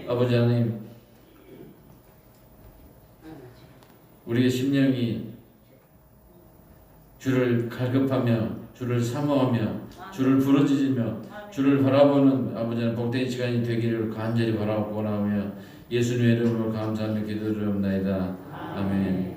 아버지 하나님, 우리의 심령이 주를 갈급하며 주를 사모하며 주를 부르짖으며 주를 바라보는 아버지 하나님 복된 시간이 되기를 간절히 바라고 원하며 예수님의 이름으로 감사하며 기도드리옵나이다. 아멘.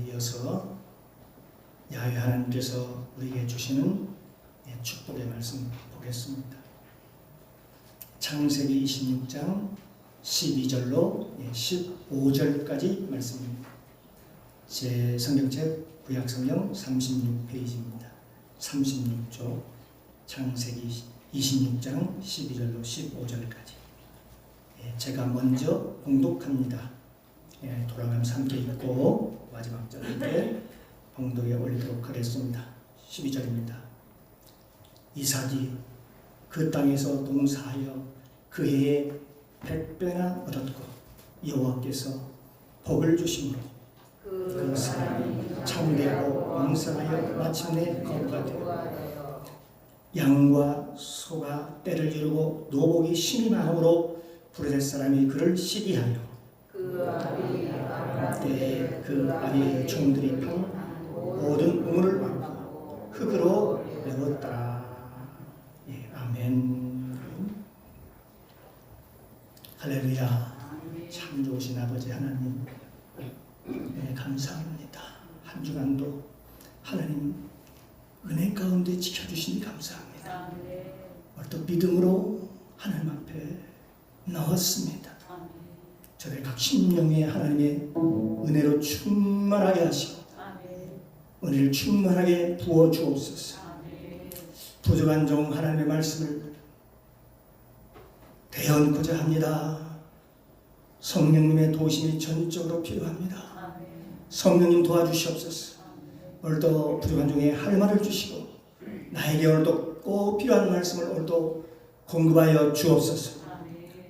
이어서 야훼 하나님께서 우리에게 주시는 축복의 말씀 보겠습니다. 창세기 26장 12절로 15절까지 말씀입니다. 제 성경책 구약성경 36페이지입니다. 36조 창세기 26장 12절로 15절까지. 제가 먼저 봉독합니다. 돌아가면서 함께 읽고 마지막 절에 봉독에 올리도록 하겠습니다. 12절입니다. 이삭이 그 땅에서 농사하여 그 해에 100배나 얻었고 여호와께서 복을 주심으로 그 사람이 창대하고 왕성하여 마침내 거부가 되어 양과 소가 때를 이루고 노복이 심히 많으므로 브레셋 사람이 그를 시기하여 그때 그 아비의 종들이 판 모든 우물을 막고 흙으로 메웠더라. 아멘. 할렐루야. 참 좋으신 아버지 하나님, 감사합니다. 한 주간도 하나님 은혜 가운데 지켜주시니 감사합니다. 오늘도 믿음으로 하나님 앞에 나왔습니다. 저희 각 심령에 하나님의 은혜로 충만하게 하시고 은혜를 충만하게 부어 주옵소서. 부족한 종 하나님의 말씀을 대언고자 합니다. 성령님의 도우심이 전적으로 필요합니다. 성령님 도와주시옵소서. 오늘도 부족한 종에 할 말을 주시고 나에게 오늘도 꼭 필요한 말씀을 오늘도 공급하여 주옵소서.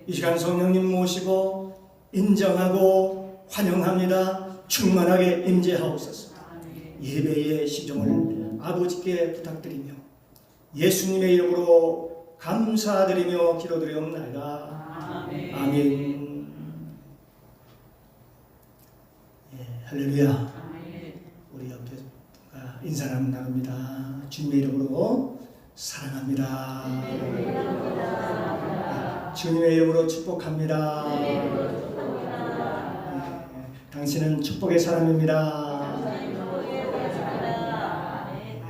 이 시간 성령님 모시고 인정하고 환영합니다. 충만하게 임재하옵소서. 예배의 시종을 아버지께 부탁드리며 예수님의 이름으로 감사드리며 기도드리옵나이다. 아멘. 할렐루야. 우리 옆에 인사를 한번 나눕니다. 주님의 이름으로 사랑합니다. 주님의 이름으로 축복합니다. 당신은 축복의 사람입니다.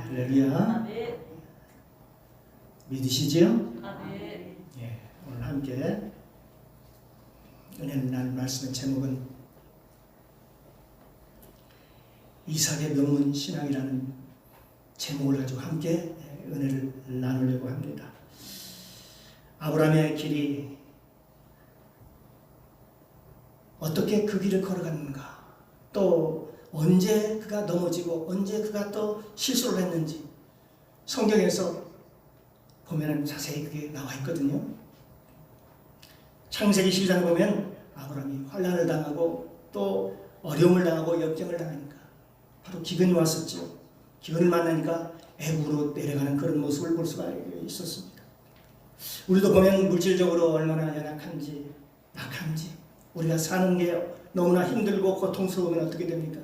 할렐루야. 믿으시지요? 오늘 함께 은혜를 나눌 말씀의 제목은 이삭의 명문 신앙이라는 제목을 가지고 함께 은혜를 나누려고 합니다. 아브라함의 길이 어떻게 그 길을 걸어갔는가, 또 언제 그가 넘어지고 언제 그가 또 실수를 했는지 성경에서 보면 자세히 그게 나와 있거든요. 창세기 12장에 보면 아브라함이 환난을 당하고 또 어려움을 당하고 역경을 당하니까 바로 기근이 왔었죠. 기근을 만나니까 애국으로 내려가는 그런 모습을 볼 수가 있었습니다. 우리도 보면 물질적으로 얼마나 연약한지 약한지 우리가 사는 게 너무나 힘들고 고통스러우면 어떻게 됩니까?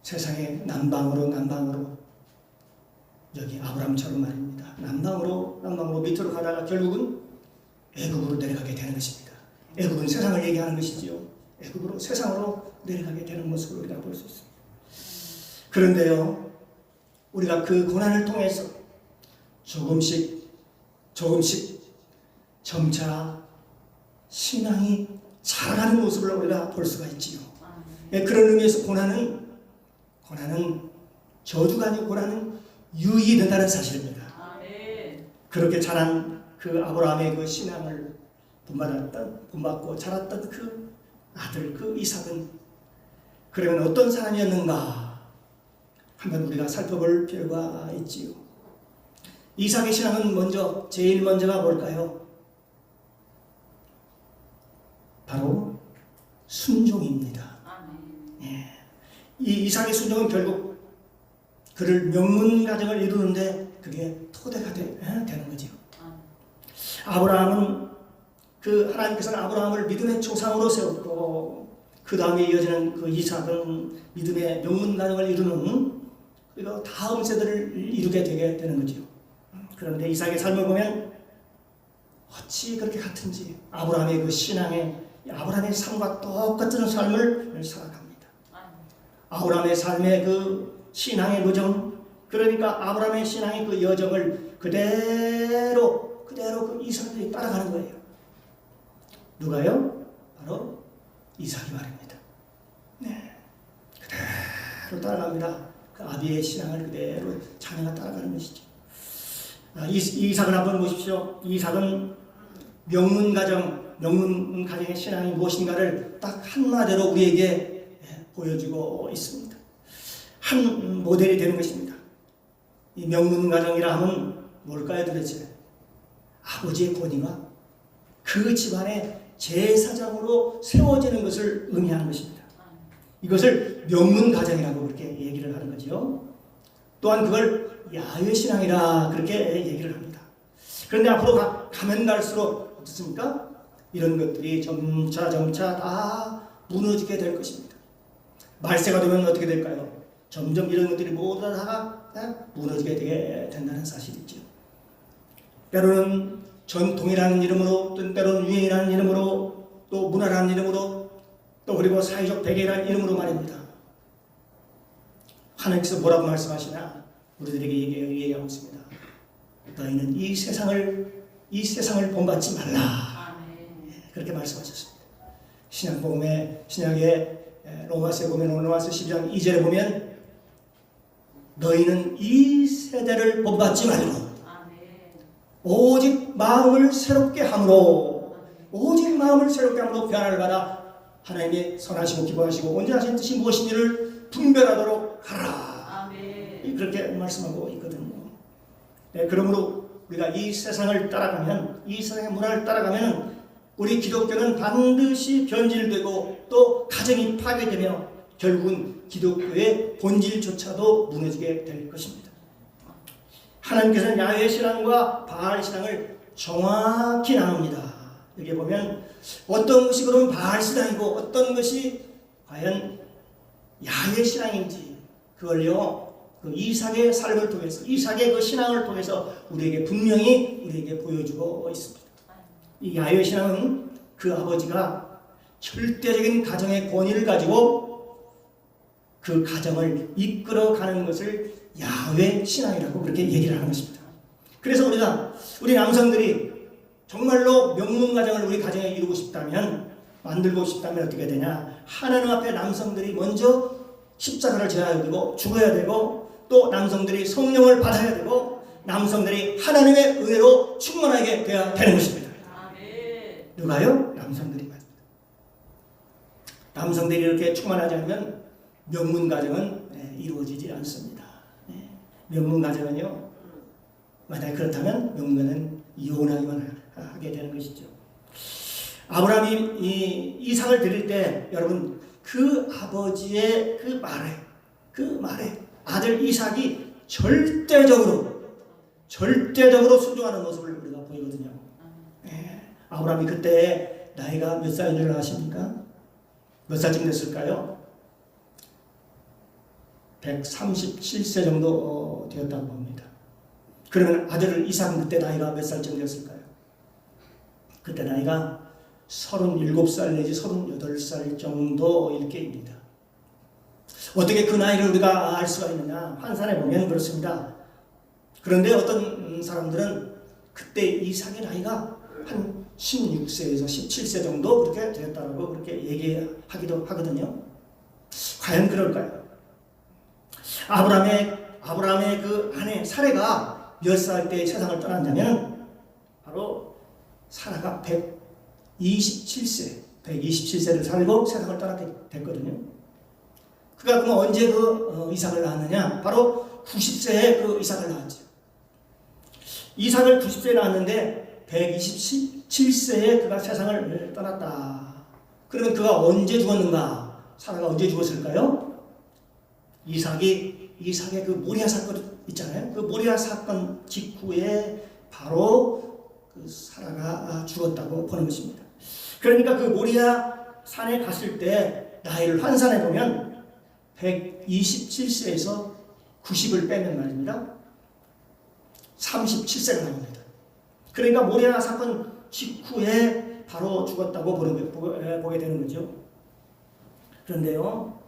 세상에 남방으로 여기 아브라함처럼 말입니다. 남방으로 밑으로 가다가 결국은 애국으로 내려가게 되는 것입니다. 애국은 세상을 얘기하는 것이지요. 애국으로 세상으로 내려가게 되는 모습을 우리가 볼 수 있습니다. 그런데요, 우리가 그 고난을 통해서 조금씩 점차 신앙이 자라가는 모습을 우리가 볼 수가 있지요. 그런 의미에서 고난은 저주가 아니고 고난은 유익이 된다는 사실입니다. 그렇게 자란 그 아브라함의 그 신앙을 본받고 자랐던 그 아들 그 이삭은 그러면 어떤 사람이었는가 한번 우리가 살펴볼 필요가 있지요. 이삭의 신앙은 제일 먼저가 뭘까요? 바로 순종입니다. 예. 이 이삭의 순종은 결국 그를 명문 가정을 이루는데 그게 토대가 되는 거죠. 아브라함은 하나님께서는 아브라함을 믿음의 조상으로 세웠고 그 다음에 이어지는 그 이삭은 믿음의 명문 가정을 이루는 그리고 다음 세대를 이루게 되게 되는 거죠. 그런데 이삭의 삶을 보면 어찌 그렇게 같은지 아브라함의 그 신앙의 아브라함의 삶과 똑같은 삶을 살아갑니다. 아브라함의 삶의 그 신앙의 여정, 그러니까 아브라함의 신앙의 그 여정을 그대로 그 이삭이 따라가는 거예요. 누가요? 바로 이삭이 말입니다. 네, 그대로 따라갑니다. 그 아비의 신앙을 그대로 자녀가 따라가는 것이죠. 이삭을 한번 보십시오. 이삭은 명문 가정의 신앙이 무엇인가를 딱 한마디로 우리에게 보여주고 있습니다. 한 모델이 되는 것입니다. 이 명문 가정이라 하면 뭘까요 도대체? 아버지의 권위가 그 집안의 제사장으로 세워지는 것을 의미하는 것입니다. 이것을 명문 가정이라고 그렇게 얘기를 하는 거죠. 또한 그걸 야훼 신앙이라 그렇게 얘기를 합니다. 그런데 앞으로 가면 갈수록 어떻습니까? 이런 것들이 점차 다 무너지게 될 것입니다. 말세가 되면 어떻게 될까요? 점점 이런 것들이 모두 다 무너지게 되게 된다는 사실이죠. 때로는 전통이라는 이름으로, 또 때로는 유행이라는 이름으로, 또 문화라는 이름으로, 또 그리고 사회적 배경이라는 이름으로 말입니다. 하나님께서 뭐라고 말씀하시나? 우리들에게 얘기하고 있습니다. 너희는 이 세상을 본받지 말라. 그렇게 말씀하셨습니다. 신약의 로마서에 보면 로마서 12장 2절에 보면 너희는 이 세대를 본받지 말고 오직 마음을 새롭게 함으로 변화를 받아 하나님의 선하시고 기뻐하시고 온전하신 뜻이 무엇인지를 분별하도록 하라. 그렇게 말씀하고 있거든요. 네, 그러므로 우리가 이 세상을 따라가면, 이 세상의 문화를 따라가면 우리 기독교는 반드시 변질되고 또 가정이 파괴되며 결국은 기독교의 본질조차도 무너지게 될 것입니다. 하나님께서는 야훼 신앙과 바알 신앙을 정확히 나눕니다. 여기 보면 어떤 것이 그러면 바알 신앙이고 어떤 것이 과연 야훼 신앙인지 그걸요 그 이삭의 삶을 통해서 이삭의 그 신앙을 통해서 분명히 우리에게 보여주고 있습니다. 이 야훼 신앙은 그 아버지가 절대적인 가정의 권위를 가지고 그 가정을 이끌어가는 것을 야훼 신앙이라고 그렇게 얘기를 하는 것입니다. 그래서 우리 남성들이 정말로 명문 가정을 우리 가정에 이루고 싶다면, 만들고 싶다면 어떻게 되냐? 하나님 앞에 남성들이 먼저 십자가를 져야 되고 죽어야 되고, 또 남성들이 성령을 받아야 되고, 남성들이 하나님의 은혜로 충만하게 되어야 되는 것입니다. 누가요? 남성들이 말입니다. 남성들이 이렇게 충만하지 않으면 명문 가정은 이루어지지 않습니다. 명문 가정은요, 만약에 그렇다면 명문 가정은 이혼하기만 하게 되는 것이죠. 아브라함이 이삭을 드릴 때 여러분 그 아버지의 그 말에 아들 이삭이 절대적으로 순종하는 모습을 우리가 보이거든요. 아브라함이 그때 나이가 몇 살인 줄 아십니까? 몇 살쯤 됐을까요? 137세 정도 되었다고 봅니다. 그러면 아들 이삭은 그때 나이가 몇 살쯤 되었을까요? 그때 나이가 37살 내지 38살 정도일 때입니다. 어떻게 그 나이를 우리가 알 수가 있느냐? 환산해 보면 그렇습니다. 그런데 어떤 사람들은 그때 이삭의 나이가 한 16세에서 17세 정도 그렇게 되었다고 그렇게 얘기하기도 하거든요. 과연 그럴까요? 아브라함의 그 아내 사레가 몇 살 때 세상을 떠났냐면 바로 사라가 127세를 살고 세상을 떠나게 됐거든요. 그가 그럼 언제 이삭을 낳았느냐? 바로 90세에 그 이삭을 낳았죠. 이삭을 90세에 낳았는데 127세에 그가 세상을 떠났다. 그러면 그가 언제 죽었는가? 사라가 언제 죽었을까요? 이삭의 그 모리아 사건 있잖아요. 그 모리아 사건 직후에 바로 그 사라가 죽었다고 보는 것입니다. 그러니까 그 모리아 산에 갔을 때 나이를 환산해 보면 127세에서 90을 빼면 말입니다. 37세가 나옵니다. 그러니까 모리아 사건 직후에 바로 죽었다고 보게 되는 거죠. 그런데요,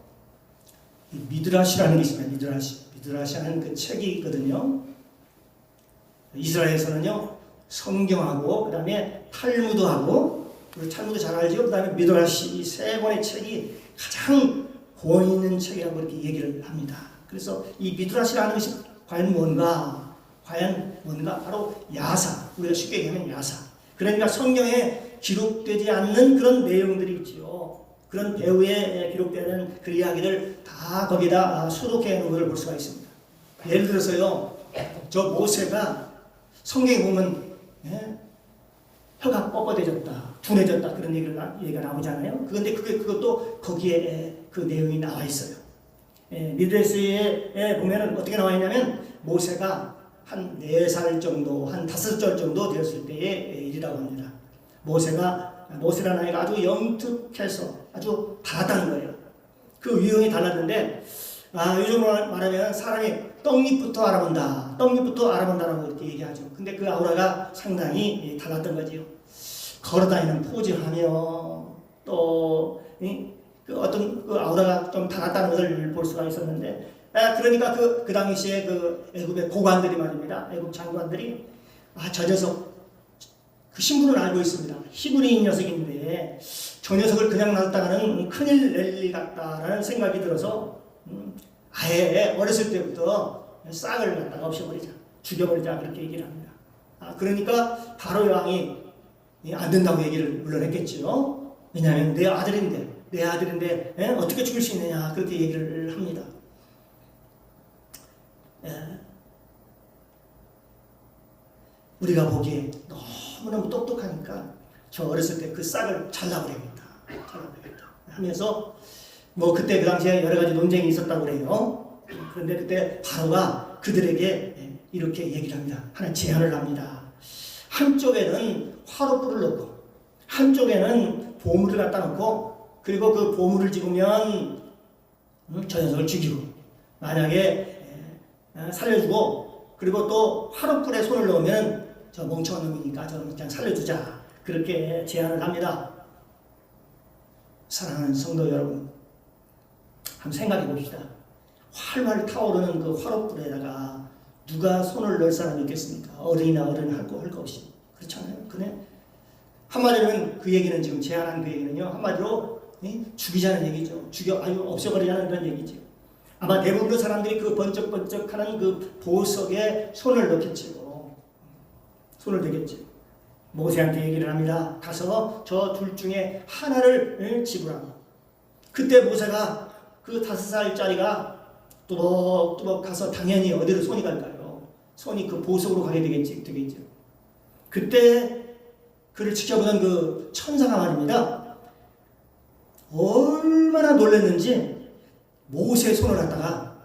미드라시라는 게 있습니다. 미드라시라는 그 책이 있거든요. 이스라엘에서는요, 성경하고 그다음에 탈무드하고, 탈무드 잘 알죠? 그다음에 미드라시, 이 세 권의 책이 가장 권위 있는 책이라고 이렇게 얘기를 합니다. 그래서 이 미드라시라는 것이 과연 뭔가? 바로 야사, 우리가 쉽게 얘기하면 야사. 그러니까 성경에 기록되지 않는 그런 내용들이 있지요. 그런 배후에 기록되는 그 이야기를 다 거기다 수록해 놓은 걸 볼 수가 있습니다. 예를 들어서요, 저 모세가 성경에 보면 혀가 뻣뻣해졌다, 둔해졌다 그런 얘기가 나오잖아요. 그런데 그것도 거기에 그 내용이 나와 있어요. 미드레스에 보면은 어떻게 나와 있냐면 모세가 한 4살 정도, 한 5살 정도 되었을 때의 일이라고 합니다. 모세라는 아이가 아주 영특해서 아주 달았다는 거예요. 그 유형이 달랐는데, 요즘으로 말하면 사람이 떡잎부터 알아본다라고 이렇게 얘기하죠. 근데 그 아우라가 상당히 달랐던 거지요. 걸어다니는 포즈하며 또 그 어떤 그 아우라가 좀 달랐다는 것을 볼 수가 있었는데, 그러니까 그 당시에 그 애굽의 고관들이 말입니다. 애굽 장관들이 저 녀석 그 신분을 알고 있습니다. 히브리인 녀석인데 저 녀석을 그냥 놨다가는 큰일 낼 일 같다라는 생각이 들어서 아예 어렸을 때부터 싹을 갖다가 없애버리자, 죽여버리자 그렇게 얘기를 합니다. 그러니까 바로 왕이 안 된다고 얘기를 물론 했겠지요. 왜냐하면 내 아들인데 어떻게 죽일 수 있느냐 그렇게 얘기를 합니다. 우리가 보기에 너무너무 똑똑하니까 저 어렸을 때 그 싹을 잘라버립니다 하면서 그때 그 당시에 여러 가지 논쟁이 있었다고 그래요. 그런데 그때 바로가 그들에게 이렇게 얘기를 합니다. 하나 제안을 합니다. 한쪽에는 화롯불을 넣고 한쪽에는 보물을 갖다 놓고, 그리고 그 보물을 집으면 저 녀석을 죽이고, 만약에 살려주고, 그리고 또 화롯불에 손을 넣으면 저 멍청한 놈이니까 저는 그냥 살려주자 그렇게 제안을 합니다. 사랑하는 성도 여러분, 한번 생각해 봅시다. 활활 타오르는 그 화롯불에다가 누가 손을 넣을 사람이 있겠습니까? 어른이나 어른 할 거 없이. 그렇잖아요. 근데 한마디로 그 얘기는, 지금 제안한 그 얘기는요, 한마디로 죽이자는 얘기죠. 없애버리자는 그런 얘기죠. 아마 대부분의 사람들이 그 번쩍번쩍하는 그 보석에 손을 넣겠지요. 손을 대겠죠. 모세한테 얘기를 합니다. 가서 저 둘 중에 하나를 집으라고. 그때 모세가 그 5살짜리가 뚜벅뚜벅 가서 당연히 어디로 손이 갈까요? 손이 그 보석으로 가게 되겠죠. 그때 그를 지켜보던 그 천사가 말입니다. 얼마나 놀랐는지 모세의 손을 갖다가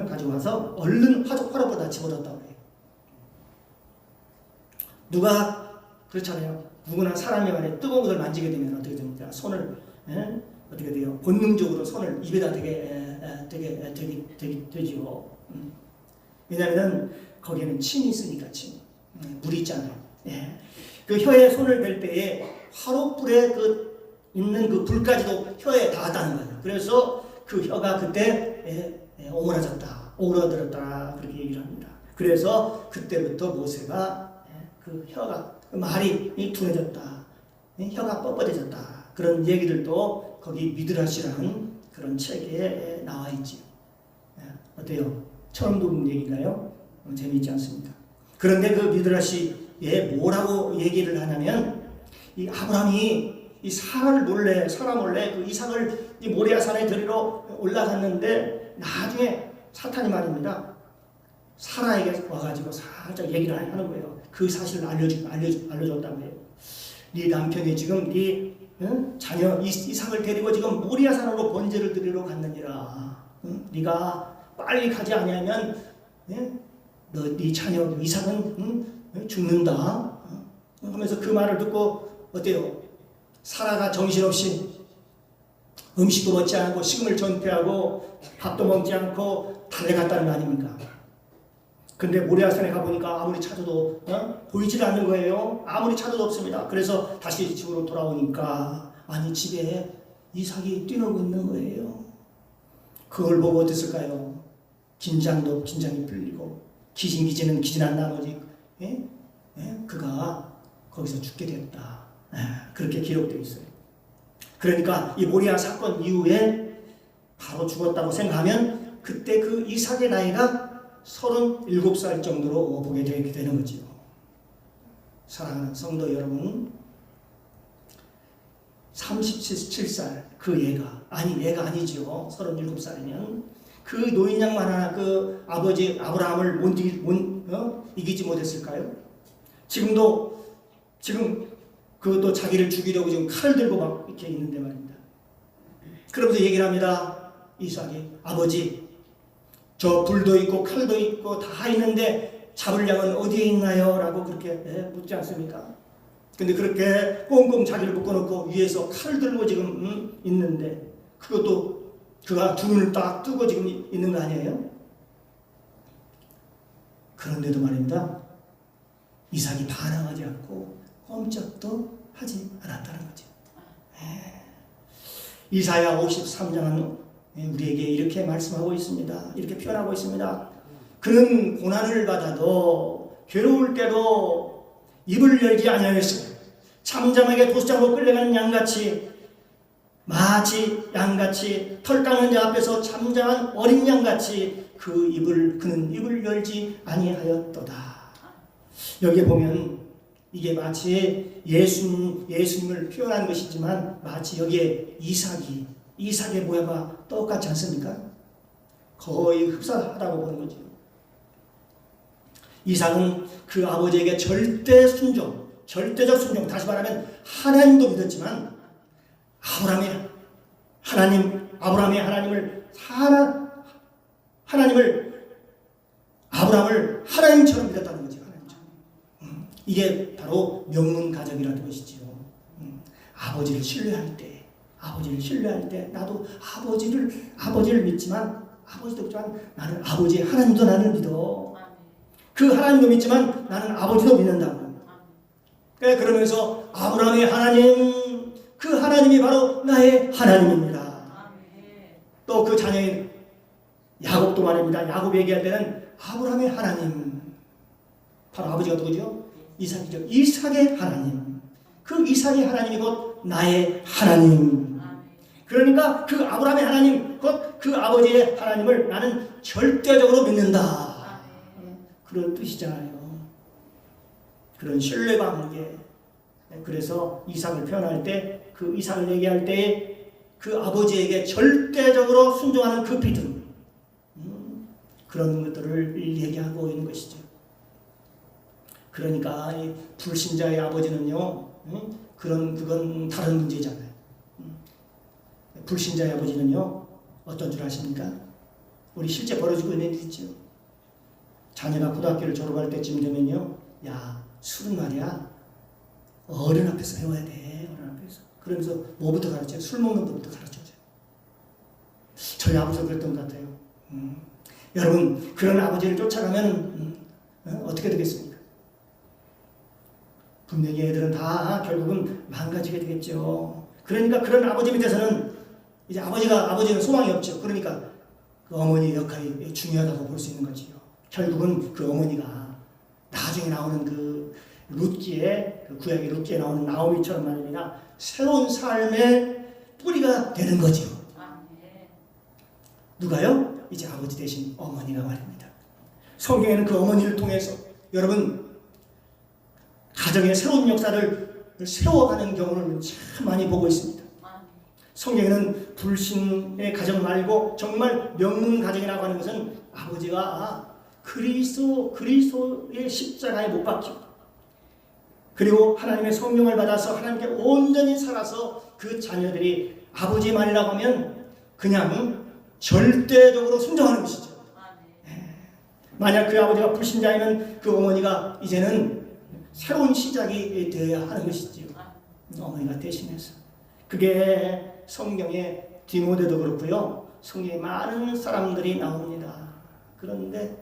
가지고 와서 얼른 화롯불에다 집어넣었다고 해요. 누가 그렇잖아요. 누구나 사람의 말에 뜨거운 것을 만지게 되면 어떻게 됩니까? 손을 어떻게 돼요? 본능적으로 손을 입에다 되지요. 왜냐하면 거기에는 침이 있으니까 물이 있잖아요. 그 혀에 손을 댈 때에 화롯불에 있는 그 불까지도 혀에 닿았다는 거예요. 그래서 그 혀가 그때 오그라들었다 그렇게 얘기를 합니다. 그래서 그때부터 모세가 그 혀가 말이 둔해졌다, 혀가 뻣뻣해졌다 그런 얘기들도 거기 미드라시라는 그런 책에 나와 있지. 어때요? 처음 듣는 얘기인가요? 재미있지 않습니까? 그런데 그 미드라시에 뭐라고 얘기를 하냐면, 이 아브라함이 이 사라 몰래 그 이삭을 이 모리아 산에 데리러 올라갔는데 나중에 사탄이 말입니다. 사라에게 와가지고 살짝 얘기를 하는 거예요. 그 사실을 알려줬다는 거예요. 네 남편이 지금 네 자녀 이삭을 데리고 지금 모리아산으로 번제를 드리러 갔느니라. 네가 빨리 가지 아니하면 네 자녀 이삭은 죽는다. 하면서 그 말을 듣고 어때요? 사라가 정신없이 음식도 먹지 않고 식음을 전폐하고 밥도 먹지 않고 달려갔다는 거 아닙니까? 근데 모리아산에 가보니까 아무리 찾아도 보이질 않는 거예요. 아무리 찾아도 없습니다. 그래서 다시 집으로 돌아오니까 아니 집에 이삭이 뛰놀고 있는 거예요. 그걸 보고 어땠을까요? 긴장이 풀리고 기진은 기진한 나머지 그가 거기서 죽게 됐다. 그렇게 기록되어 있어요. 그러니까 이 모리아 사건 이후에 바로 죽었다고 생각하면 그때 그 이삭의 나이가 37살 정도로 보게 되는 거죠. 사랑하는 성도 여러분, 37살 그 얘가 아니죠. 37살이면 그 노인 양반 하나 그 아버지 아브라함을 이기지 못했을까요? 지금 그것도 자기를 죽이려고 지금 칼을 들고 막 이렇게 있는데 말입니다. 그러면서 얘기를 합니다. 이삭이 아버지 저 불도 있고 칼도 있고 다 있는데 잡을 양은 어디에 있나요? 라고 그렇게 묻지 않습니까? 근데 그렇게 꽁꽁 자기를 묶어놓고 위에서 칼을 들고 지금 있는데 그것도 그가 두 눈을 딱 뜨고 지금 있는 거 아니에요? 그런데도 말입니다. 이삭이 반항하지 않고 꼼짝도 하지 않았다는 거죠. 이사야 53장은 우리에게 이렇게 말씀하고 있습니다. 이렇게 표현하고 있습니다. 그는 고난을 받아도 괴로울 때도 입을 열지 아니하였으며 잠잠하게 도수장으로 끌려가는 양같이 마치 양같이 털 깎는 자 앞에서 잠잠한 어린 양같이 그는 입을 열지 아니하였도다. 여기에 보면 이게 마치 예수님을 표현한 것이지만 마치 여기에 이삭의 모양과 똑같지 않습니까? 거의 흡사하다고 보는 거죠. 이삭은 그 아버지에게 절대적 순종, 다시 말하면 하나님도 믿었지만 아브라함의 아브라함을 하나님처럼 믿었다는 거죠. 이게 바로 명문 가정이라는 것이지요. 아버지를 신뢰할 때 나도 아버지를 믿지만 나는 아버지 하나님도 나를 믿어. 그 하나님도 믿지만 나는 아버지도 믿는다고. 그러면서 아브라함의 하나님, 그 하나님이 바로 나의 하나님입니다. 또 그 자녀인 야곱도 말입니다. 야곱 얘기할 때는 아브라함의 하나님, 바로 아버지가 누구죠? 이삭이죠. 이삭의 하나님. 그 이삭의 하나님이 곧 나의 하나님. 그러니까 그 아브라함의 하나님, 곧 그 아버지의 하나님을 나는 절대적으로 믿는다. 그런 뜻이잖아요. 그런 신뢰관계. 그래서 이삭을 표현할 때, 그 이삭을 얘기할 때 그 아버지에게 절대적으로 순종하는 그 믿음, 그런 것들을 얘기하고 있는 것이죠. 그러니까 이 불신자의 아버지는요, 그건 다른 문제잖아요. 불신자의 아버지는요, 어떤 줄 아십니까? 우리 실제 벌어지고 있는 일 있죠. 자녀가 고등학교를 졸업할 때쯤 되면요, 야, 술은 말이야, 어른 앞에서 배워야 돼. 어른 앞에서. 그러면서 뭐부터 가르쳐요? 술 먹는 법부터 가르쳐줘요. 저희 아버지가 그랬던 것 같아요. 여러분, 그런 아버지를 쫓아가면 어떻게 되겠습니까? 분명히 애들은 다 결국은 망가지게 되겠죠. 그러니까 그런 아버지 밑에서는 이제 아버지는 소망이 없죠. 그러니까 그 어머니의 역할이 중요하다고 볼 수 있는 거지요. 결국은 그 어머니가 나중에 나오는 그 룻기에, 그 구약의 룻기에 나오는 나오미처럼 말입니다. 새로운 삶의 뿌리가 되는 거죠. 누가요? 이제 아버지 대신 어머니가 말입니다. 성경에는 그 어머니를 통해서 여러분 가정의 새로운 역사를 세워가는 경우를 참 많이 보고 있습니다. 성경에는 불신의 가정 말고 정말 명문 가정이라고 하는 것은 아버지가 그리스도의 십자가에 못 박히고 그리고 하나님의 성령을 받아서 하나님께 온전히 살아서 그 자녀들이 아버지 말이라고 하면 그냥 절대적으로 순종하는 것이죠. 만약 그 아버지가 불신자이면 그 어머니가 이제는 새로운 시작이 되어야 하는 것이지요. 어머니가 대신해서. 그게 성경에 디모데도 그렇고요. 성경에 많은 사람들이 나옵니다. 그런데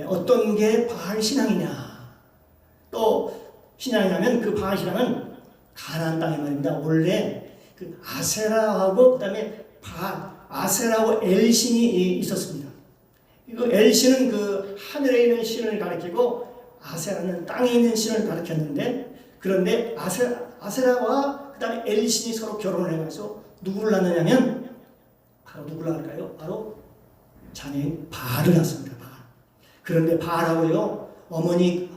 어떤 게 바알 신앙이냐? 또 신앙이라면 그 바알 신앙은 가나안 땅의 말입니다. 원래 그 아세라하고 그다음에 아세라하고 엘신이 있었습니다. 이거 엘신은 그 하늘에 있는 신을 가리키고 아세라는 땅에 있는 신을 가리켰는데, 그런데 아세라와 그다음에 엘신이 서로 결혼을 해가지고 누구를 낳느냐면 바로 누구를 낳을까요? 바로 자녀인 바알을 낳습니다. 바알. 그런데 바알하고요 어머니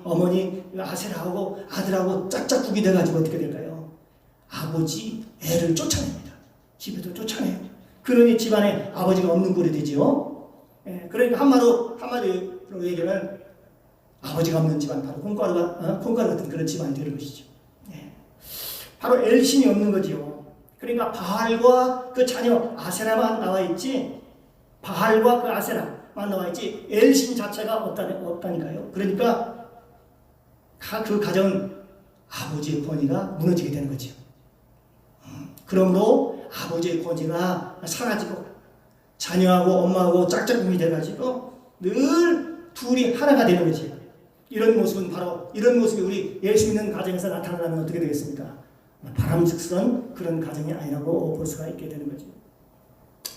아세라하고 아들하고 짝짝꿍이 돼가지고 어떻게 될까요? 아버지 애를 쫓아냅니다. 집에도 쫓아내요. 그러니 집안에 아버지가 없는 꼴이 되지요. 그러니까 한마디로 얘기하면 아버지가 없는 집안, 바로 콩가루 같은 그런 집안이 되는 것이죠. 바로 엘신이 없는 거지요. 그러니까 바알과 그 자녀 아세라만 나와 있지, 바알과 그 아세라만 나와 있지 엘신 자체가 없다니까요. 그러니까 그 가정은 아버지의 권위가 무너지게 되는 거죠. 그러므로 아버지의 권위가 사라지고 자녀하고 엄마하고 짝짝꿍이 돼가지고 늘 둘이 하나가 되는 거지. 이런 모습이 우리 예수 믿는 가정에서 나타나면 어떻게 되겠습니까? 바람직스러운 그런 가정이 아니라고 볼 수가 있게 되는 거죠.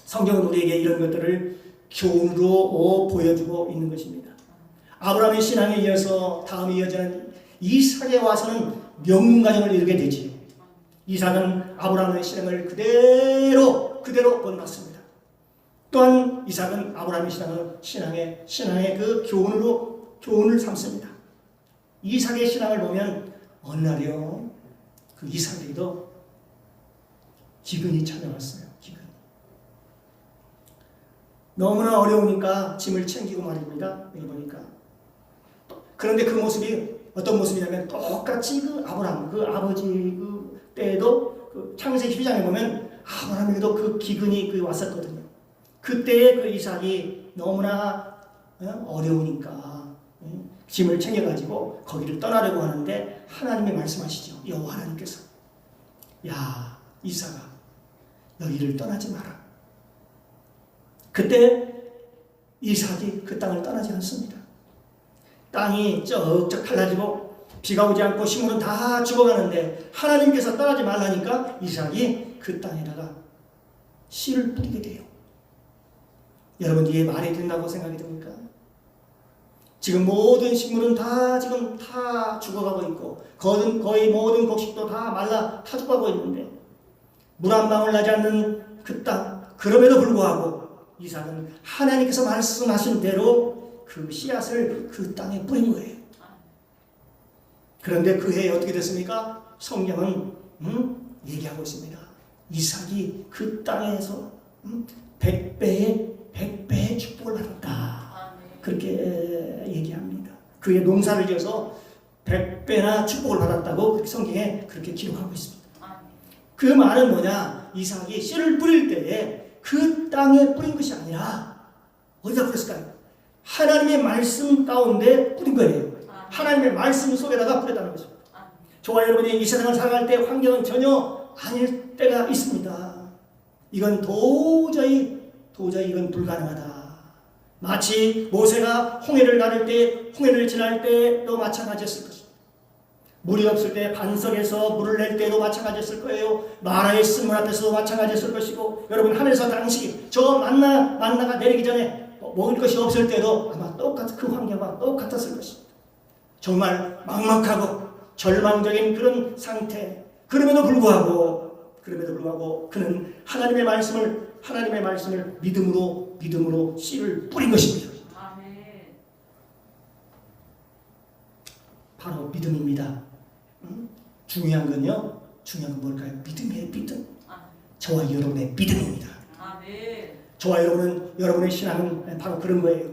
성경은 우리에게 이런 것들을 교훈으로 보여주고 있는 것입니다. 아브라함의 신앙에 이어서 다음에 이어지는 이삭에 와서는 명문가정을 이루게 되지요. 이삭은 아브라함의 신앙을 그대로 본받습니다. 또한 이삭은 아브라함의 신앙의 그 교훈을 삼습니다. 이삭의 신앙을 보면 어느 날이요, 그 이삭에게도 기근이 찾아왔어요. 기근. 너무나 어려우니까 짐을 챙기고 말입니다. 여기 보니까. 그런데 그 모습이 어떤 모습이냐면 똑같이 그 아브라함, 그 아버지 그 때에도 그 창세기 12장에 보면 아브라함에게도 그 기근이 왔었거든요. 그때의 그 이삭이 너무나 어려우니까 짐을 챙겨가지고 거기를 떠나려고 하는데 하나님이 말씀하시죠. 여호와 하나님께서, 야 이삭아, 여기를 떠나지 마라. 그때 이삭이 그 땅을 떠나지 않습니다. 땅이 쩍쩍 갈라지고 비가 오지 않고 식물은 다 죽어가는데 하나님께서 떠나지 말라니까 이삭이 그 땅에다가 씨를 뿌리게 돼요. 여러분, 이게 말이 된다고 생각이 듭니까? 지금 모든 식물은 다 죽어가고 있고 거의 모든 곡식도 다 말라 타 죽어가고 있는데 물 한 방울 나지 않는 그 땅, 그럼에도 불구하고 이삭은 하나님께서 말씀하신 대로 그 씨앗을 그 땅에 뿌린 거예요. 그런데 그 해에 어떻게 됐습니까? 성경은 얘기하고 있습니다. 이삭이 그 땅에서 100배의 축복을 받았다. 그렇게 얘기합니다. 그의 농사를 지어서 100배나 축복을 받았다고 성경에 그렇게 기록하고 있습니다. 그 말은 뭐냐? 이삭이 씨를 뿌릴 때에 그 땅에 뿌린 것이 아니라 어디다 뿌렸을까요? 하나님의 말씀 가운데 뿌린 거예요. 하나님의 말씀 속에다가 뿌렸다는 것입니다. 저와 여러분이 이 세상을 살아갈 때 환경은 전혀 아닐 때가 있습니다. 이건 도저히 이건 불가능하다. 마치 모세가 홍해를 가를 때, 홍해를 지날 때도 마찬가지였을 것입니다. 물이 없을 때 반석에서 물을 낼 때도 마찬가지였을 거예요. 마라의 쓴물 앞에서도 마찬가지였을 것이고, 여러분 하늘에서 당시 저 만나가 내리기 전에 먹을 것이 없을 때도 아마 그 환경과 똑같았을 것입니다. 정말 막막하고 절망적인 그런 상태. 그럼에도 불구하고 그는 하나님의 말씀을 믿음으로 씨를 뿌린 것입니다. 바로 믿음입니다. 중요한 건 뭘까요? 믿음이에요. 믿음. 저와 여러분의 믿음입니다. 저와 여러분의 신앙은 바로 그런 거예요.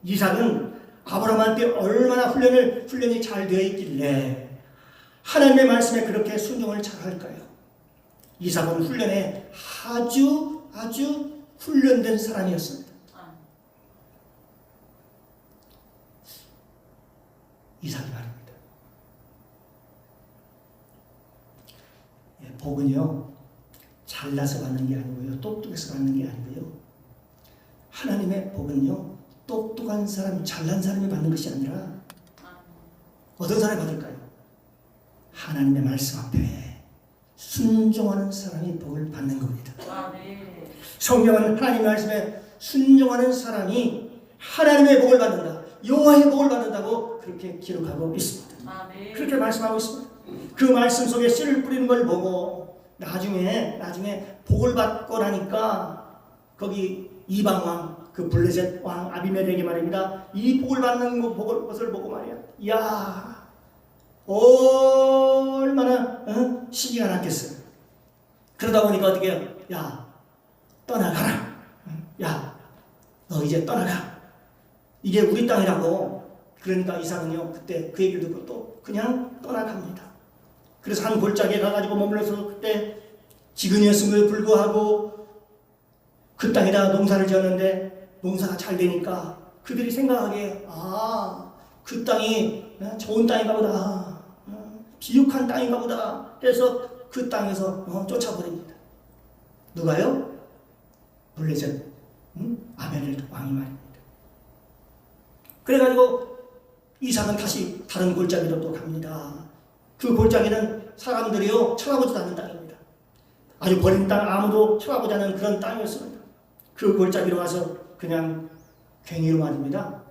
이삭은 아브라함한테 얼마나 훈련이 잘 되어 있길래 하나님의 말씀에 그렇게 순종을 잘 할까요? 이삭은 훈련에 아주 훈련된 사람이었습니다. 이삭이 말입니다. 복은요, 잘나서 받는 게 아니고요, 똑똑해서 받는 게 아니고요, 하나님의 복은요, 똑똑한 사람, 잘난 사람이 받는 것이 아니라 어떤 사람이 받을까요? 하나님의 말씀 앞에 순종하는 사람이 복을 받는 겁니다. 성경은 하나님의 말씀에 순종하는 사람이 하나님의 복을 받는다, 여호와의 복을 받는다고 그렇게 기록하고 있습니다. 그렇게 말씀하고 있습니다. 그 말씀 속에 씨를 뿌리는 걸 보고 나중에 복을 받고 나니까 거기 이방 왕, 그 블레셋 왕 아비멜렉이 말입니다. 이 복을 받는 것을 보고 말이야, 이야, 얼마나 시기가 났겠어요. 그러다 보니까 어떻게 해요? 야, 떠나가라. 야, 너 이제 떠나가. 이게 우리 땅이라고. 그러니까 이삭은요, 그때 그 얘기를 듣고 또 그냥 떠나갑니다. 그래서 한 골짜기에 가가지고 머물러서 그때 지근이었음에도 불구하고 그 땅에다 농사를 지었는데 농사가 잘 되니까 그들이 생각하기에, 아, 그 땅이 좋은 땅인가 보다, 비옥한 땅인가 보다 해서 그 땅에서 쫓아버립니다. 누가요? 블레셋 아벨 왕이 말입니다. 그래가지고 이삭은 다시 다른 골짜기로 또 갑니다. 그 골짜기는 사람들이요 쳐다보지도 않는 땅입니다. 아주 버린 땅, 아무도 쳐다보지 않는 그런 땅이었습니다. 그 골짜기로 와서 그냥 괭이로 말입니다.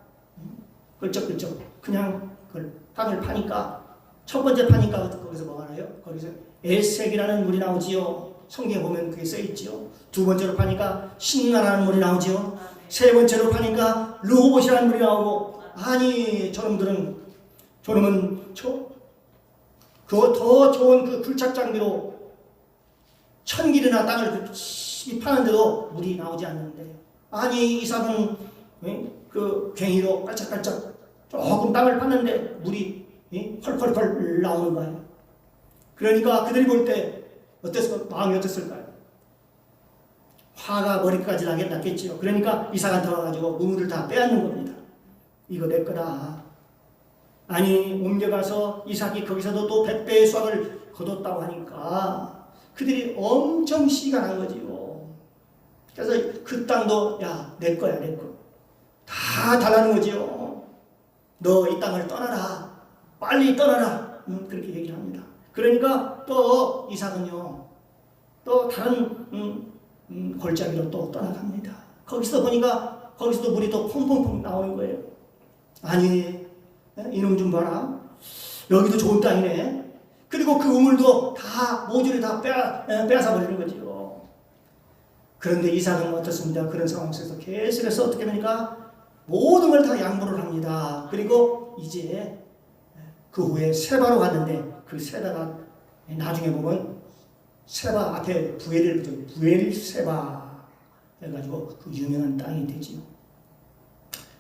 끌적끌적 그냥 그 땅을 파니까, 첫 번째 파니까 거기서 뭐 하나요? 거기서 에색이라는 물이 나오지요. 성경에 보면 그게 써있지요. 두 번째로 파니까 신나라는 물이 나오지요. 세 번째로 파니까 르호봇이라는 물이 나오고, 아니 저놈은 그 더 좋은 그 굴착장비로 천길이나 땅을 열심히 파는데도 물이 나오지 않는데, 아니 이삭은 그 괭이로 깔짝깔짝 조금 땅을 팠는데 물이 펄펄펄 나오는 거예요. 그러니까 그들이 볼 때 마음이 어땠을까요? 화가 머리까지 났겠지요. 그러니까 이삭한테 와가지고 우물을 다 빼앗는 겁니다. 이거 내 거다. 아니 옮겨가서 이삭이 거기서도 또 100배의 수확을 거뒀다고 하니까 그들이 엄청 시기가 난 거지요. 그래서 그 땅도 야, 내 거야, 내 거. 다 달라는 거지요. 너 이 땅을 떠나라. 빨리 떠나라. 그렇게 얘기를 합니다. 그러니까 또 이삭은요, 또 다른 골짜기로 또 떠나갑니다. 거기서 보니까 거기서도 물이 또 퐁퐁퐁 나오는 거예요. 아니 이놈 좀 봐라. 여기도 좋은 땅이네. 그리고 그 우물도 다 모조리 다 빼앗아 버리는 거지요. 그런데 이삭은 어떻습니까? 그런 상황 속에서 계속해서 어떻게 됩니까? 모든 걸 다 양보를 합니다. 그리고 이제 그 후에 세바로 갔는데, 그 세바가 나중에 보면 세바 앞에 부엘 세바 해가지고 그 유명한 땅이 되지요.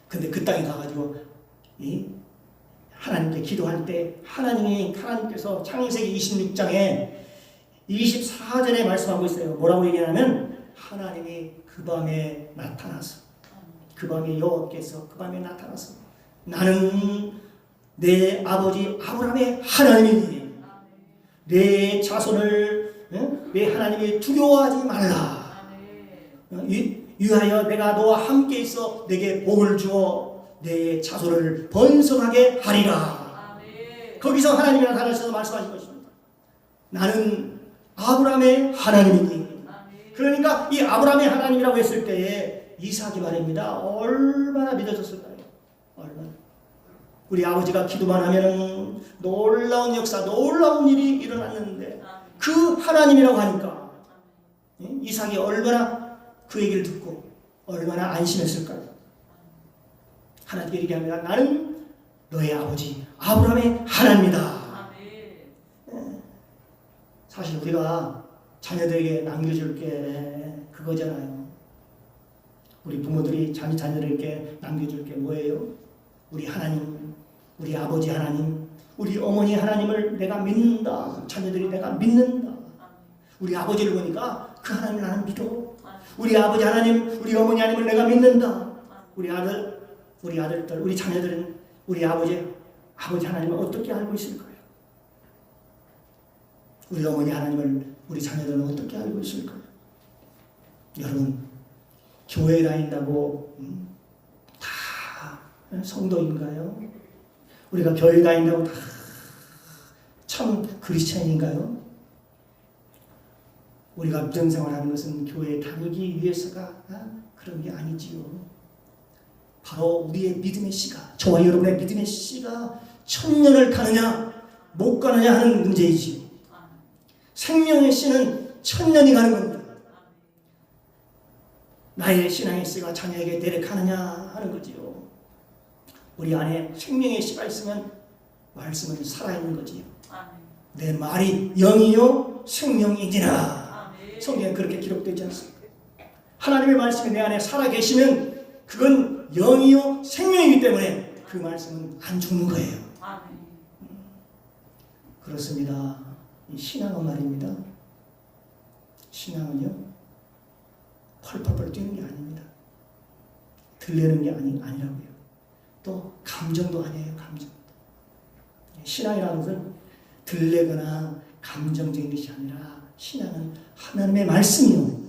근데 그 땅에 가가지고 하나님께 기도할 때 하나님께서 창세기 26장에 24절에 말씀하고 있어요. 뭐라고 얘기하냐면, 하나님이 그 밤에 나타나서, 그 밤에 여호와께서 그 밤에 나타나서, 나는 내 아버지 아브라함의 하나님이니 내 자손을 내 하나님이 두려워하지 말라. 위하여 내가 너와 함께 있어 내게 복을 주어 내 자손을 번성하게 하리라. 거기서 하나님이 나타나셔서 말씀하신 것입니다. 나는 아브라함의 하나님이니. 그러니까 이 아브라함의 하나님이라고 했을 때에 이삭이 말입니다. 얼마나 믿어졌을까요? 얼마나. 우리 아버지가 기도만 하면 놀라운 역사, 놀라운 일이 일어났는데 그 하나님이라고 하니까 이삭이 얼마나 그 얘기를 듣고 얼마나 안심했을까요? 하나님께 얘기합니다. 나는 너의 아버지 아브라함의 하나님이다. 사실 우리가 자녀들에게 남겨줄 게 그거잖아요. 우리 부모들이 자녀들에게 남겨줄 게 뭐예요? 우리 하나님, 우리 아버지 하나님, 우리 어머니 하나님을 내가 믿는다. 자녀들이 내가 믿는다. 우리 아버지를 보니까 그 하나님을 나는 믿어. 우리 아버지 하나님, 우리 어머니 하나님을 내가 믿는다. 우리 아들, 우리 아들들, 우리 자녀들은 우리 아버지 하나님을 어떻게 알고 있을까요? 우리 어머니 하나님을 우리 자녀들은 어떻게 알고 있을까요? 여러분, 교회 다닌다고 다 성도인가요? 우리가 교회 다닌다고 다 참 그리스찬인가요? 우리가 믿음 생활하는 것은 교회에 다니기 위해서가 그런 게 아니지요. 바로 우리의 믿음의 씨가, 저와 여러분의 믿음의 씨가 천년을 가느냐 못 가느냐 하는 문제이지. 생명의 씨는 천년이 가는 겁니다. 나의 신앙의 씨가 자녀에게 내려가느냐 하는 거지요. 우리 안에 생명의 씨가 있으면 말씀은 살아있는 거지요. 내 말이 영이요 생명이니라. 성경에 그렇게 기록되지 않습니까? 하나님의 말씀이 내 안에 살아계시면 그건 영이요 생명이기 때문에 그 말씀은 안 죽는 거예요. 그렇습니다. 이 신앙은 말입니다. 신앙은요 펄펄펄 뛰는 게 아닙니다. 들리는 게 아니라고요. 또 감정도 아니에요. 감정. 신앙이라는 것은 들리거나 감정적인 것이 아니라 신앙은 하나님의 말씀이요.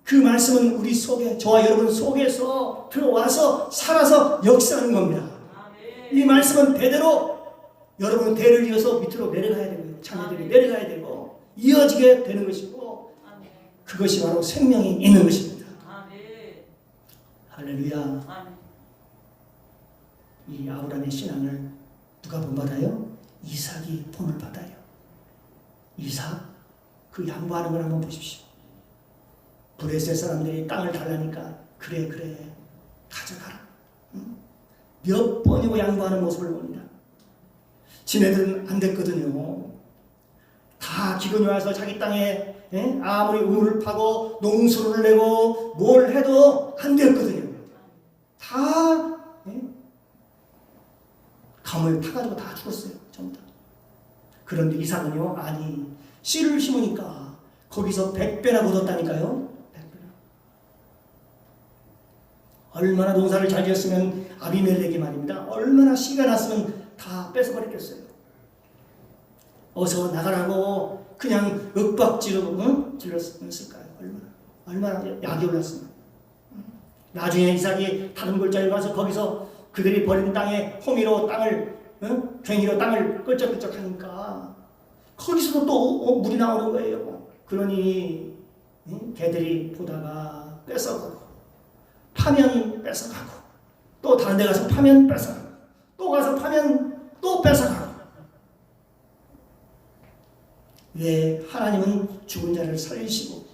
그 말씀은 우리 속에, 저와 여러분 속에서 들어와서 살아서 역사하는 겁니다. 이 말씀은 대대로 여러분 대를 이어서 밑으로 내려가야 되고요. 자녀들이 내려가야 되고 이어지게 되는 것이고 그것이 바로 생명이 있는 것입니다. 할렐루야. 이 아브라함의 신앙을 누가 본받아요? 이삭이 본을 받아요. 이삭 그 양보하는 걸 한번 보십시오. 블레셋 사람들이 땅을 달라니까 그래 가져가라. 몇 번이고 양보하는 모습을 봅니다. 지네들은 안 됐거든요. 다 기근이 와서 자기 땅에 아무리 우물을 파고 농수를 내고 뭘 해도 안 됐거든요. 다 감을 타가지고 다 죽었어요. 전부 다. 그런데 이삭은요, 아니 씨를 심으니까 거기서 100배나 묻었다니까요. 100배나. 얼마나 농사를 잘 지었으면 아비멜렉이 말입니다. 얼마나 씨가 났으면 다 뺏어버렸겠어요. 어서 나가라고 그냥 윽박지르고 질렀을까요? 얼마나 약이 올랐으면. 나중에 이삭이 다른 골짜기에 가서 거기서 그들이 버린 땅에 호미로 땅을 괭이로 땅을 끌적끌적 하니까 거기서도 또 물이 나오는 거예요. 그러니 개들이 보다가 뺏어가고 파면 뺏어가고 또 다른 데 가서 파면 뺏어가고 또 가서 파면 또 뺏어가고. 왜? 하나님은 죽은 자를 살리시고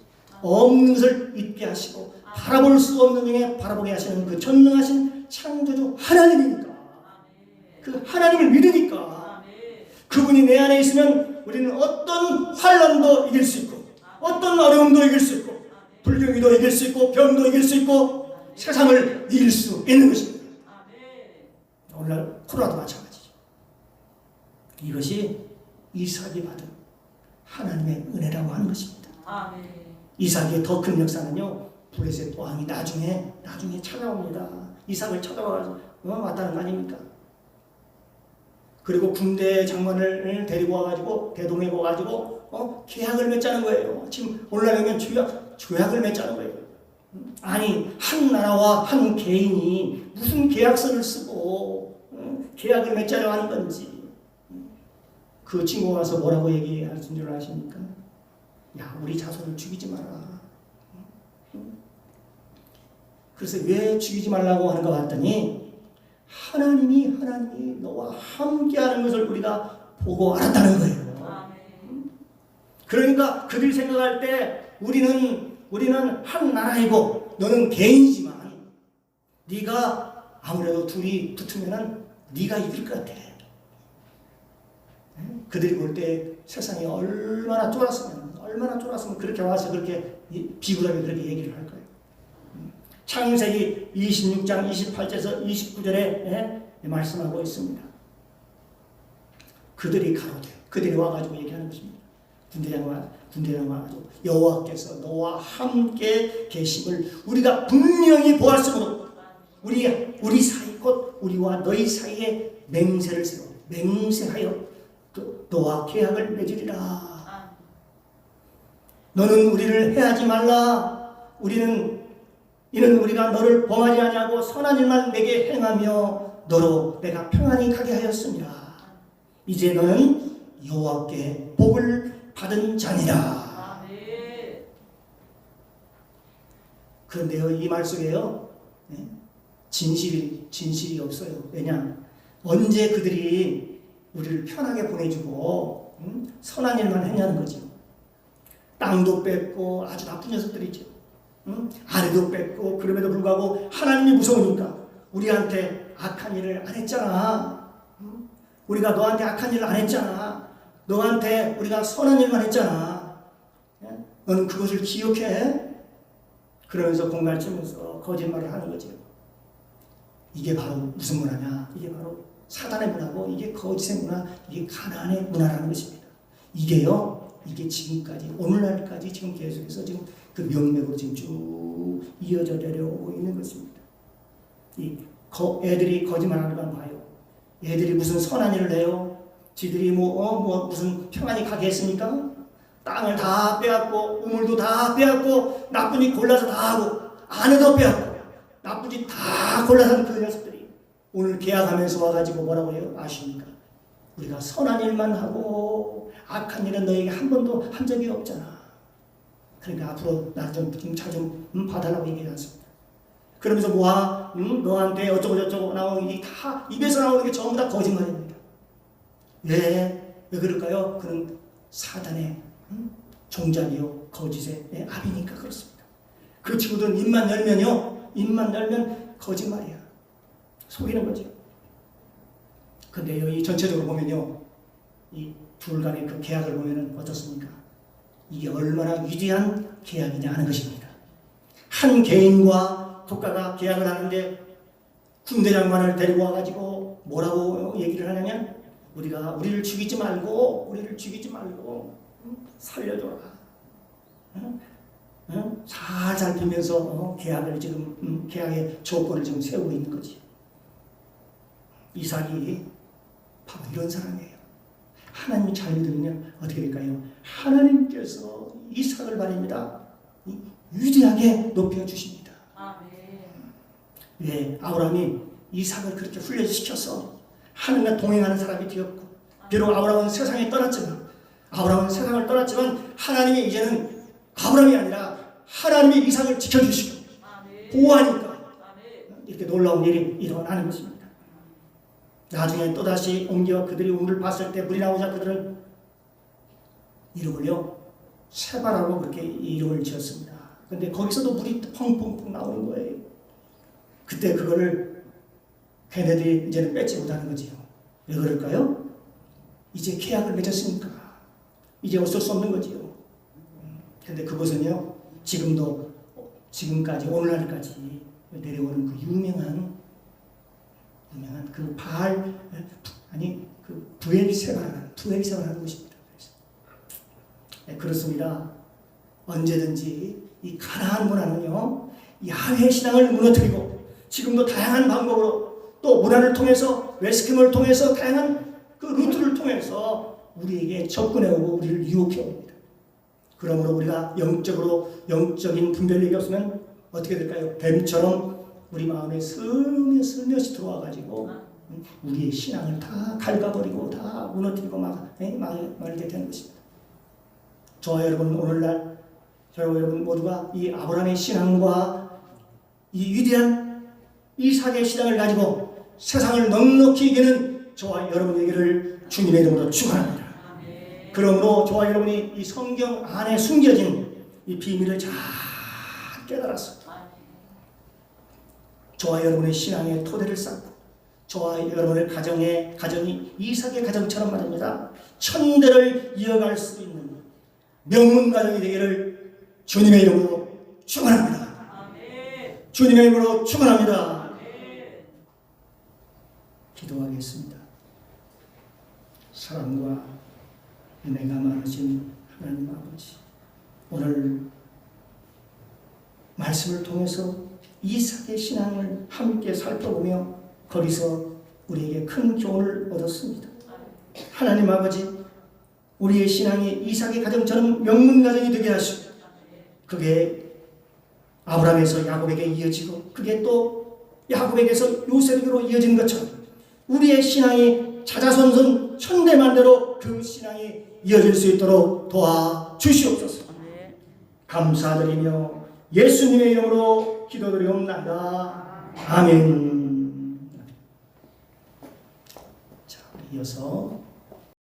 없는 것을 있게 하시고 바라볼 수 없는 중에 바라보게 하시는 그 전능하신 창조주 하나님이니까. 그 하나님을 믿으니까 그분이 내 안에 있으면 우리는 어떤 환난도 이길 수 있고 어떤 어려움도 이길 수 있고 불경이도 이길 수 있고 병도 이길 수 있고 세상을 이길 수 있는 것입니다. 오늘날 코로나도 마찬가지죠. 이것이 이삭이 받은 하나님의 은혜라고 하는 것입니다. 이삭의 더 큰 역사는요, 블레셋 왕이 나중에 찾아옵니다. 이삭을 찾아와서 왔다는 거 아닙니까? 그리고 군대 장관을 데리고 와가지고 대동해 와가지고 계약을 맺자는 거예요. 지금 오늘날 보면 조약을 맺자는 거예요. 아니 한 나라와 한 개인이 무슨 계약서를 쓰고 계약을 맺자려 하는 건지. 그 친구가 와서 뭐라고 얘기할 줄 아십니까? 야, 우리 자손을 죽이지 마라. 그래서 왜 죽이지 말라고 하는 것 같더니 하나님이 너와 함께하는 것을 우리가 보고 알았다는 거예요. 그러니까 그들이 생각할 때 우리는 한 나라이고 너는 개인이지만 네가 아무래도 둘이 붙으면은 네가 이길 것 같아. 그들이 볼 때 세상이 얼마나 쫄았으면 그렇게 와서 그렇게 비굴하게 그렇게 얘기를 할 거예요. 창세기 26장 28절에서 29절에 말씀하고 있습니다. 그들이 가로되, 그들이 와가지고 얘기하는 것입니다. 군대장 와가지고 여호와께서 너와 함께 계심을 우리가 분명히 보았으므로 우리 사이 곧 우리와 너희 사이에 맹세를 세워 맹세하여 너와 계약을 맺으리라. 너는 우리를 해하지 말라. 이는 우리가 너를 범하지 아니하고 선한 일만 내게 행하며 너로 내가 평안히 가게 하였습니다. 이제 너는 여호와께 복을 받은 자니라. 그런데요, 이 말 속에요, 진실이 없어요. 왜냐? 언제 그들이 우리를 편하게 보내주고 선한 일만 했냐는 거죠. 땅도 뺏고 아주 나쁜 녀석들이죠. 아내도 뺏고 그럼에도 불구하고 하나님이 무서우니까 우리한테 악한 일을 안 했잖아. 우리가 너한테 악한 일을 안 했잖아. 너한테 우리가 선한 일만 했잖아. 너는 그것을 기억해? 그러면서 공갈치면서 거짓말을 하는 거죠. 이게 바로 무슨 문화냐? 이게 바로 사단의 문화고 이게 거짓의 문화, 이게 가나안의 문화라는 것입니다. 이게 지금까지 오늘날까지 지금 계속해서 지금 그 명맥으로 지금 쭉 이어져 내려오고 있는 것입니다. 애들이 거짓말하는 건 봐요. 애들이 무슨 선한 일을 해요? 지들이 무슨 평안히 가게 했습니까? 땅을 다 빼앗고 우물도 다 빼앗고 나쁜 일 골라서 다 하고 아내도 빼앗고 나쁜 짓 다 골라서 하는 그 녀석들이 오늘 계약하면서 와가지고 뭐라고 해요? 아십니까? 우리가 선한 일만 하고 악한 일은 너에게 한 번도 한 적이 없잖아. 그러니까 앞으로 나 좀 잘 좀 봐달라고 얘기하지 않습니다. 그러면서 너한테 어쩌고 나오는 게 다 입에서 나오는 게 전부 다 거짓말입니다. 왜 그럴까요? 그는 사단의 종잡이요 거짓의 압이니까 그렇습니다. 그 친구들은 입만 열면 거짓말이야. 속이는 거죠. 근데 여기 전체적으로 보면요, 이 둘 간의 그 계약을 보면은 어떻습니까? 이게 얼마나 위대한 계약이냐 하는 것입니다. 한 개인과 국가가 계약을 하는데 군대 장관을 데리고 와가지고 뭐라고 얘기를 하냐면 우리를 죽이지 말고 살려줘라. 잘 살피면서 계약을 지금 계약의 조건을 지금 세우고 있는 거지. 이삭이 바로 이런 사람이에요. 하나님이 잘 믿으면 어떻게 될까요? 하나님께서 이삭을 말입니다. 위대하게 높여주십니다. 왜? 아브라함이 이삭을 그렇게 훈련시켜서 하나님과 동행하는 사람이 되었고, 비록 아브라함은 세상을 떠났지만 하나님이 이제는 아브라함이 아니라 하나님이 이삭을 지켜주시고 보호하니까 이렇게 놀라운 일이 일어나는 것입니다. 나중에 또다시 옮겨 그들이 우물을 봤을 때 물이 나오자 그들은 이름을요 세바라고 그렇게 이름을 지었습니다. 근데 거기서도 물이 펑펑펑 나오는 거예요. 그때 그거를 걔네들이 이제는 뺏지 못하는 거지요. 왜 그럴까요? 이제 계약을 맺었으니까 이제 어쩔 수 없는 거지요. 근데 그것은요 지금까지 오늘날까지 내려오는 그 유명한 그 부엘세바라는 것입니다. 그렇습니다. 언제든지 이 가나안 문화는요 야훼 신앙을 무너뜨리고 지금도 다양한 방법으로 또 문화를 통해서 웨스킴을 통해서 다양한 그 루트를 통해서 우리에게 접근해오고 우리를 유혹해옵니다. 그러므로 우리가 영적인 분별력이 없으면 어떻게 될까요? 뱀처럼 우리 마음에 스며시 들어와가지고 우리의 신앙을 다 갉아버리고 다 무너뜨리고 말게 되는 것입니다. 저와 여러분 오늘날 여러분 모두가 이 아브라함의 신앙과 이 위대한 이삭의 신앙을 가지고 세상을 넉넉히 이기는 저와 여러분에게를 주님의 이름으로 축원합니다. 그러므로 저와 여러분이 이 성경 안에 숨겨진 이 비밀을 잘 깨달았습니다. 저와 여러분의 신앙의 토대를 쌓고 저와 여러분의 가정이 이삭의 가정처럼 말입니다. 천대를 이어갈 수 있는 명문 가정이 되기를 주님의 이름으로 축원합니다. 주님의 이름으로 축원합니다. 기도하겠습니다. 사랑과 은혜가 많으신 하나님 아버지, 오늘 말씀을 통해서 이삭의 신앙을 함께 살펴보며 거기서 우리에게 큰 교훈을 얻었습니다. 하나님 아버지, 우리의 신앙이 이삭의 가정처럼 명문가정이 되게 하시고 그게 아브라함에서 야곱에게 이어지고 그게 또 야곱에게서 요셉에게로 이어진 것처럼 우리의 신앙이 자자손손 천대만대로 그 신앙이 이어질 수 있도록 도와주시옵소서. 감사드리며 예수님의 이름으로 기도드리옵나이다. 아멘. 자, 이어서